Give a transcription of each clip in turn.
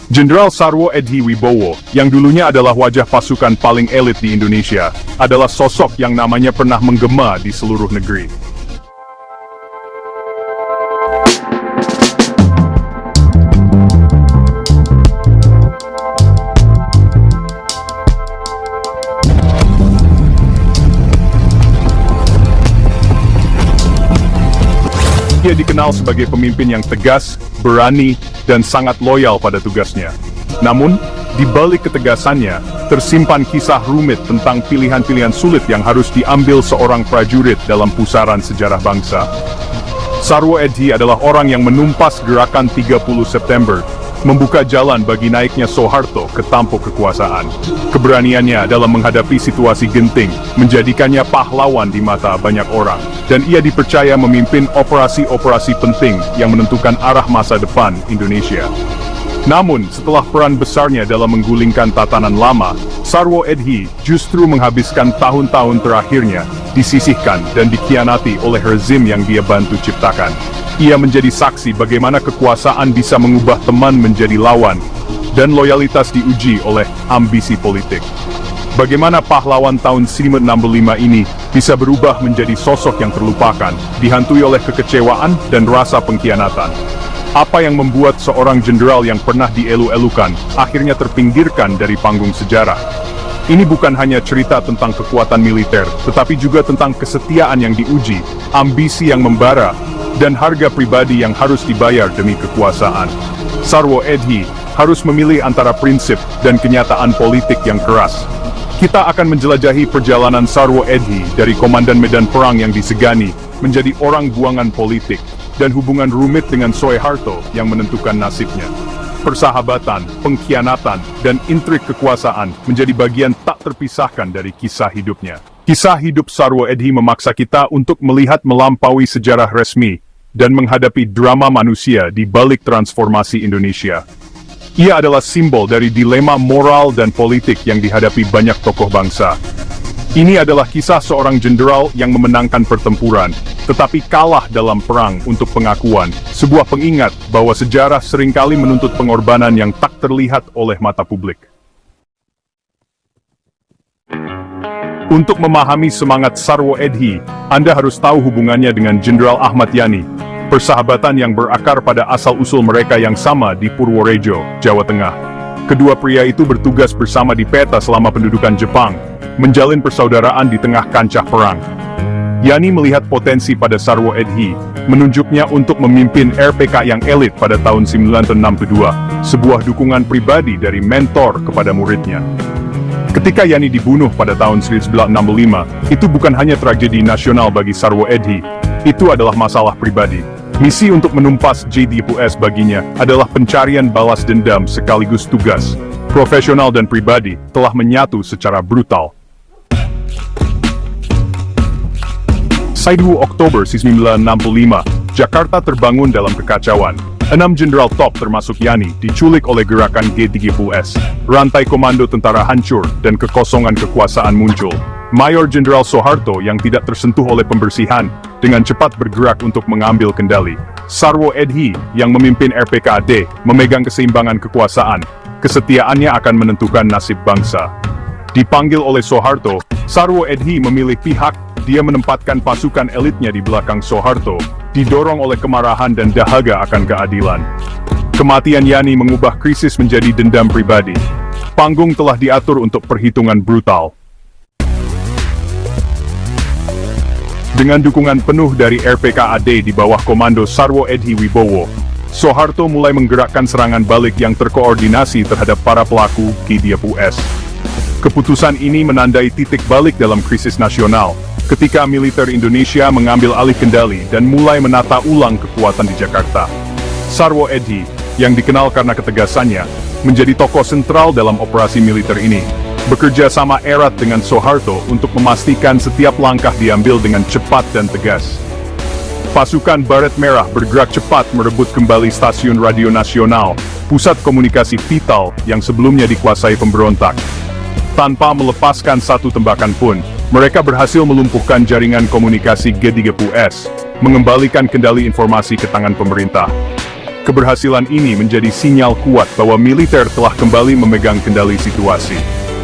Jenderal Sarwo Edhi Wibowo, yang dulunya adalah wajah pasukan paling elit di Indonesia, adalah sosok yang namanya pernah menggema di seluruh negeri. Ia dikenal sebagai pemimpin yang tegas, berani, dan sangat loyal pada tugasnya. Namun, di balik ketegasannya, tersimpan kisah rumit tentang pilihan-pilihan sulit yang harus diambil seorang prajurit dalam pusaran sejarah bangsa. Sarwo Edhi adalah orang yang menumpas gerakan 30 September, membuka jalan bagi naiknya Soeharto ke tampuk kekuasaan. Keberaniannya dalam menghadapi situasi genting menjadikannya pahlawan di mata banyak orang, dan ia dipercaya memimpin operasi-operasi penting yang menentukan arah masa depan Indonesia. Namun, setelah peran besarnya dalam menggulingkan tatanan lama, Sarwo Edhi justru menghabiskan tahun-tahun terakhirnya disisihkan dan dikhianati oleh rezim yang dia bantu ciptakan. Ia menjadi saksi bagaimana kekuasaan bisa mengubah teman menjadi lawan, dan loyalitas diuji oleh ambisi politik. Bagaimana pahlawan tahun 1965 ini bisa berubah menjadi sosok yang terlupakan, dihantui oleh kekecewaan dan rasa pengkhianatan. Apa yang membuat seorang jenderal yang pernah dielu-elukan akhirnya terpinggirkan dari panggung sejarah? Ini bukan hanya cerita tentang kekuatan militer, tetapi juga tentang kesetiaan yang diuji, ambisi yang membara, dan harga pribadi yang harus dibayar demi kekuasaan. Sarwo Edhi harus memilih antara prinsip dan kenyataan politik yang keras. Kita akan menjelajahi perjalanan Sarwo Edhi dari komandan medan perang yang disegani menjadi orang buangan politik, dan hubungan rumit dengan Soeharto yang menentukan nasibnya. Persahabatan, pengkhianatan, dan intrik kekuasaan menjadi bagian tak terpisahkan dari kisah hidupnya. Kisah hidup Sarwo Edhi memaksa kita untuk melihat melampaui sejarah resmi dan menghadapi drama manusia di balik transformasi Indonesia. Ia adalah simbol dari dilema moral dan politik yang dihadapi banyak tokoh bangsa. Ini adalah kisah seorang jenderal yang memenangkan pertempuran, tetapi kalah dalam perang untuk pengakuan, sebuah pengingat bahwa sejarah seringkali menuntut pengorbanan yang tak terlihat oleh mata publik. Untuk memahami semangat Sarwo Edhi, Anda harus tahu hubungannya dengan Jenderal Ahmad Yani, persahabatan yang berakar pada asal-usul mereka yang sama di Purworejo, Jawa Tengah. Kedua pria itu bertugas bersama di peta selama pendudukan Jepang, menjalin persaudaraan di tengah kancah perang. Yani melihat potensi pada Sarwo Edhi, menunjuknya untuk memimpin RPK yang elit pada tahun 1962, sebuah dukungan pribadi dari mentor kepada muridnya. Ketika Yani dibunuh pada tahun 1965, itu bukan hanya tragedi nasional bagi Sarwo Edhi, itu adalah masalah pribadi. Misi untuk menumpas JDPUS baginya adalah pencarian balas dendam sekaligus tugas. Profesional dan pribadi telah menyatu secara brutal. 1 Oktober 1965, Jakarta terbangun dalam kekacauan. 6 jenderal top termasuk Yani diculik oleh gerakan G30S. Rantai komando tentara hancur dan kekosongan kekuasaan muncul. Mayor Jenderal Soeharto yang tidak tersentuh oleh pembersihan, dengan cepat bergerak untuk mengambil kendali. Sarwo Edhi yang memimpin RPKAD memegang keseimbangan kekuasaan. Kesetiaannya akan menentukan nasib bangsa. Dipanggil oleh Soeharto, Sarwo Edhi memilih pihak. Dia menempatkan pasukan elitnya di belakang Soeharto, didorong oleh kemarahan dan dahaga akan keadilan. Kematian Yani mengubah krisis menjadi dendam pribadi. Panggung telah diatur untuk perhitungan brutal. Dengan dukungan penuh dari RPKAD di bawah komando Sarwo Edhi Wibowo, Soeharto mulai menggerakkan serangan balik yang terkoordinasi terhadap para pelaku GDPUS. Keputusan ini menandai titik balik dalam krisis nasional, ketika militer Indonesia mengambil alih kendali dan mulai menata ulang kekuatan di Jakarta. Sarwo Edhi, yang dikenal karena ketegasannya, menjadi tokoh sentral dalam operasi militer ini, bekerja sama erat dengan Soeharto untuk memastikan setiap langkah diambil dengan cepat dan tegas. Pasukan Baret Merah bergerak cepat merebut kembali stasiun radio nasional, pusat komunikasi vital yang sebelumnya dikuasai pemberontak. Tanpa melepaskan satu tembakan pun, mereka berhasil melumpuhkan jaringan komunikasi G30S, mengembalikan kendali informasi ke tangan pemerintah. Keberhasilan ini menjadi sinyal kuat bahwa militer telah kembali memegang kendali situasi.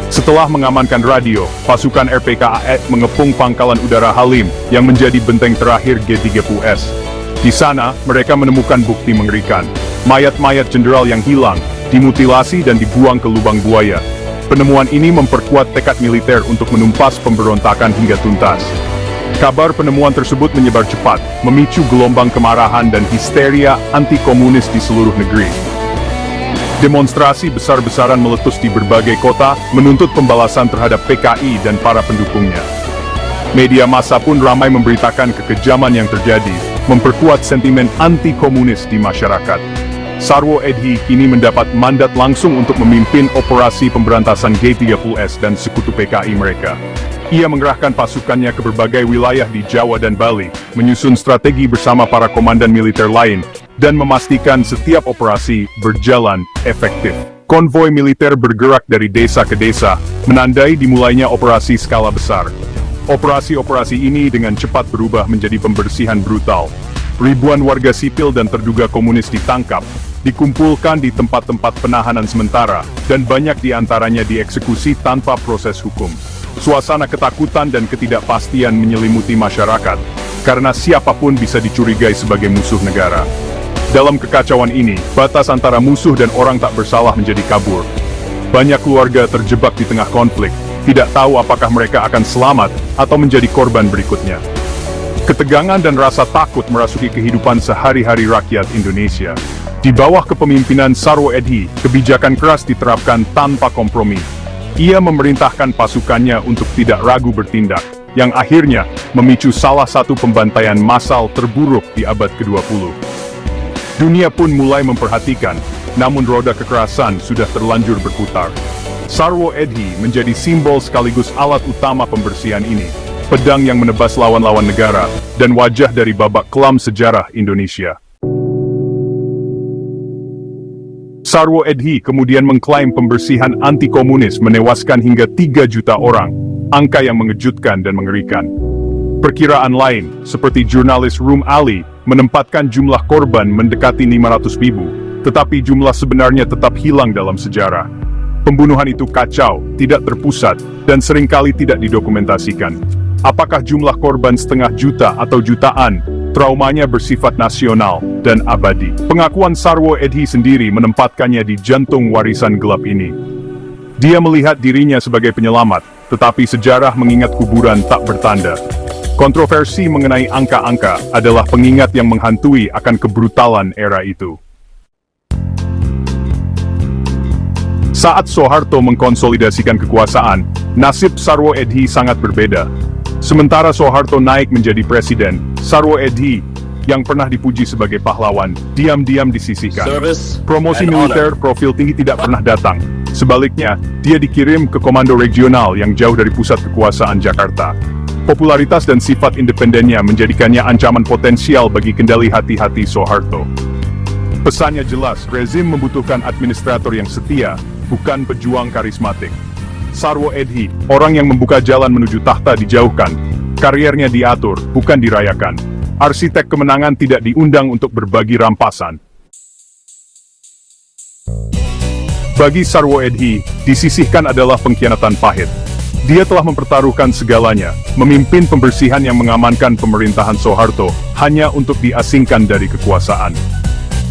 Setelah mengamankan radio, pasukan RPKAE mengepung pangkalan udara Halim yang menjadi benteng terakhir G30S. Di sana, mereka menemukan bukti mengerikan. Mayat-mayat jenderal yang hilang, dimutilasi dan dibuang ke lubang buaya. Penemuan ini memperkuat tekad militer untuk menumpas pemberontakan hingga tuntas. Kabar penemuan tersebut menyebar cepat, memicu gelombang kemarahan dan histeria anti-komunis di seluruh negeri. Demonstrasi besar-besaran meletus di berbagai kota, menuntut pembalasan terhadap PKI dan para pendukungnya. Media massa pun ramai memberitakan kekejaman yang terjadi, memperkuat sentimen anti-komunis di masyarakat. Sarwo Edhi kini mendapat mandat langsung untuk memimpin operasi pemberantasan G30S dan sekutu PKI mereka. Ia mengerahkan pasukannya ke berbagai wilayah di Jawa dan Bali, menyusun strategi bersama para komandan militer lain, dan memastikan setiap operasi berjalan efektif. Konvoi militer bergerak dari desa ke desa, menandai dimulainya operasi skala besar. Operasi-operasi ini dengan cepat berubah menjadi pembersihan brutal. Ribuan warga sipil dan terduga komunis ditangkap, dikumpulkan di tempat-tempat penahanan sementara, dan banyak di antaranya dieksekusi tanpa proses hukum. Suasana ketakutan dan ketidakpastian menyelimuti masyarakat, karena siapapun bisa dicurigai sebagai musuh negara. Dalam kekacauan ini, batas antara musuh dan orang tak bersalah menjadi kabur. Banyak keluarga terjebak di tengah konflik, tidak tahu apakah mereka akan selamat atau menjadi korban berikutnya. Ketegangan dan rasa takut merasuki kehidupan sehari-hari rakyat Indonesia. Di bawah kepemimpinan Sarwo Edhi, kebijakan keras diterapkan tanpa kompromi. Ia memerintahkan pasukannya untuk tidak ragu bertindak, yang akhirnya memicu salah satu pembantaian massal terburuk di abad ke-20. Dunia pun mulai memperhatikan, namun roda kekerasan sudah terlanjur berputar. Sarwo Edhi menjadi simbol sekaligus alat utama pembersihan ini, pedang yang menebas lawan-lawan negara, dan wajah dari babak kelam sejarah Indonesia. Sarwo Edhi kemudian mengklaim pembersihan anti-komunis menewaskan hingga 3 juta orang, angka yang mengejutkan dan mengerikan. Perkiraan lain, seperti jurnalis Rum Ali, menempatkan jumlah korban mendekati 500.000, tetapi jumlah sebenarnya tetap hilang dalam sejarah. Pembunuhan itu kacau, tidak terpusat, dan seringkali tidak didokumentasikan. Apakah jumlah korban setengah juta atau jutaan? Traumanya bersifat nasional dan abadi. Pengakuan Sarwo Edhi sendiri menempatkannya di jantung warisan gelap ini. Dia melihat dirinya sebagai penyelamat, tetapi sejarah mengingat kuburan tak bertanda. Kontroversi mengenai angka-angka adalah pengingat yang menghantui akan kebrutalan era itu. Saat Soeharto mengkonsolidasikan kekuasaan, nasib Sarwo Edhi sangat berbeda. Sementara Soeharto naik menjadi presiden, Sarwo Edhi, yang pernah dipuji sebagai pahlawan, diam-diam disisihkan. Promosi militer profil tinggi tidak pernah datang. Sebaliknya, dia dikirim ke komando regional yang jauh dari pusat kekuasaan Jakarta. Popularitas dan sifat independennya menjadikannya ancaman potensial bagi kendali hati-hati Soeharto. Pesannya jelas, rezim membutuhkan administrator yang setia, bukan pejuang karismatik. Sarwo Edhi, orang yang membuka jalan menuju tahta dijauhkan. Kariernya diatur, bukan dirayakan. Arsitek kemenangan tidak diundang untuk berbagi rampasan. Bagi Sarwo Edhi, disisihkan adalah pengkhianatan pahit. Dia telah mempertaruhkan segalanya, memimpin pembersihan yang mengamankan pemerintahan Soeharto, hanya untuk diasingkan dari kekuasaan.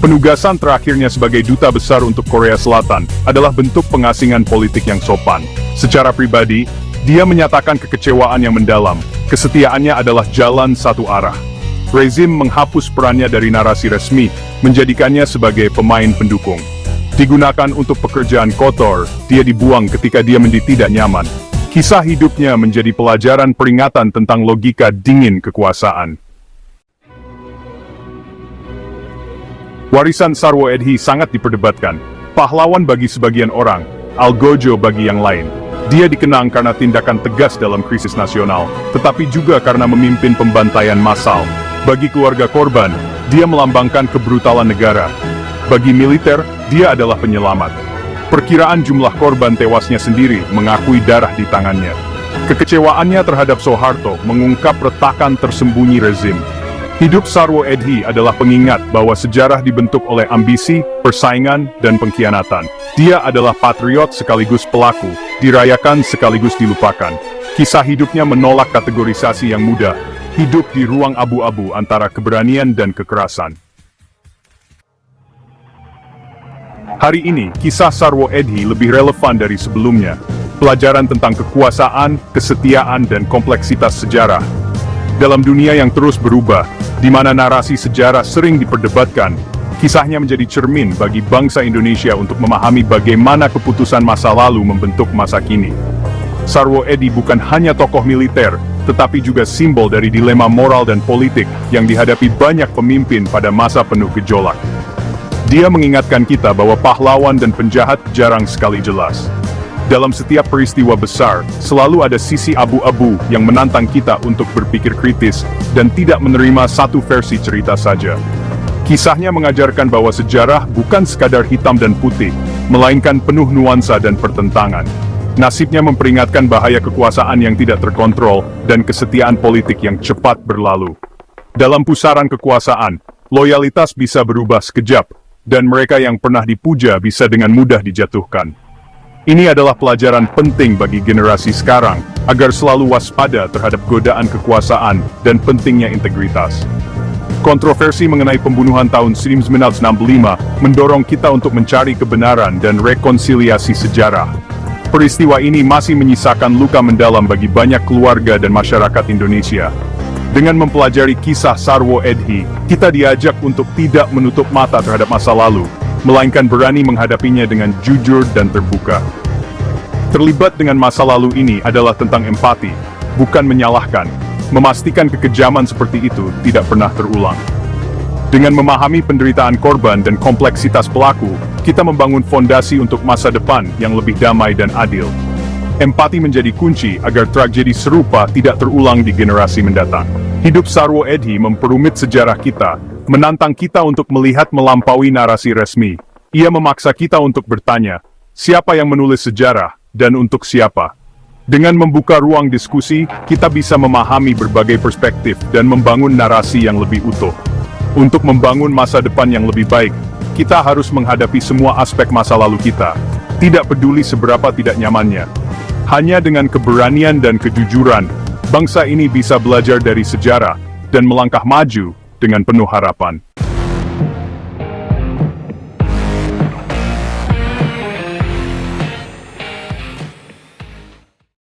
Penugasan terakhirnya sebagai duta besar untuk Korea Selatan adalah bentuk pengasingan politik yang sopan. Secara pribadi, dia menyatakan kekecewaan yang mendalam. Kesetiaannya adalah jalan satu arah. Rezim menghapus perannya dari narasi resmi, menjadikannya sebagai pemain pendukung. Digunakan untuk pekerjaan kotor, dia dibuang ketika dia menjadi tidak nyaman. Kisah hidupnya menjadi pelajaran peringatan tentang logika dingin kekuasaan. Warisan Sarwo Edhi sangat diperdebatkan. Pahlawan bagi sebagian orang, algojo bagi yang lain. Dia dikenang karena tindakan tegas dalam krisis nasional, tetapi juga karena memimpin pembantaian massal. Bagi keluarga korban, dia melambangkan kebrutalan negara. Bagi militer, dia adalah penyelamat. Perkiraan jumlah korban tewasnya sendiri mengakui darah di tangannya. Kekecewaannya terhadap Soeharto mengungkap retakan tersembunyi rezim. Hidup Sarwo Edhi adalah pengingat bahwa sejarah dibentuk oleh ambisi, persaingan, dan pengkhianatan. Dia adalah patriot sekaligus pelaku, dirayakan sekaligus dilupakan. Kisah hidupnya menolak kategorisasi yang mudah, hidup di ruang abu-abu antara keberanian dan kekerasan. Hari ini, kisah Sarwo Edhi lebih relevan dari sebelumnya. Pelajaran tentang kekuasaan, kesetiaan, dan kompleksitas sejarah. Dalam dunia yang terus berubah, di mana narasi sejarah sering diperdebatkan, kisahnya menjadi cermin bagi bangsa Indonesia untuk memahami bagaimana keputusan masa lalu membentuk masa kini. Sarwo Edhi bukan hanya tokoh militer, tetapi juga simbol dari dilema moral dan politik yang dihadapi banyak pemimpin pada masa penuh gejolak. Dia mengingatkan kita bahwa pahlawan dan penjahat jarang sekali jelas. Dalam setiap peristiwa besar, selalu ada sisi abu-abu yang menantang kita untuk berpikir kritis dan tidak menerima satu versi cerita saja. Kisahnya mengajarkan bahwa sejarah bukan sekadar hitam dan putih, melainkan penuh nuansa dan pertentangan. Nasibnya memperingatkan bahaya kekuasaan yang tidak terkontrol dan kesetiaan politik yang cepat berlalu. Dalam pusaran kekuasaan, loyalitas bisa berubah sekejap, dan mereka yang pernah dipuja bisa dengan mudah dijatuhkan. Ini adalah pelajaran penting bagi generasi sekarang, agar selalu waspada terhadap godaan kekuasaan dan pentingnya integritas. Kontroversi mengenai pembunuhan tahun 1965 mendorong kita untuk mencari kebenaran dan rekonsiliasi sejarah. Peristiwa ini masih menyisakan luka mendalam bagi banyak keluarga dan masyarakat Indonesia. Dengan mempelajari kisah Sarwo Edhi, kita diajak untuk tidak menutup mata terhadap masa lalu, melainkan berani menghadapinya dengan jujur dan terbuka. Terlibat dengan masa lalu ini adalah tentang empati, bukan menyalahkan, memastikan kekejaman seperti itu tidak pernah terulang. Dengan memahami penderitaan korban dan kompleksitas pelaku, kita membangun fondasi untuk masa depan yang lebih damai dan adil. Empati menjadi kunci agar tragedi serupa tidak terulang di generasi mendatang. Hidup Sarwo Edhi memperumit sejarah kita, menantang kita untuk melihat melampaui narasi resmi. Ia memaksa kita untuk bertanya, siapa yang menulis sejarah, dan untuk siapa? Dengan membuka ruang diskusi, kita bisa memahami berbagai perspektif dan membangun narasi yang lebih utuh. Untuk membangun masa depan yang lebih baik, kita harus menghadapi semua aspek masa lalu kita, tidak peduli seberapa tidak nyamannya. Hanya dengan keberanian dan kejujuran, bangsa ini bisa belajar dari sejarah dan melangkah maju dengan penuh harapan.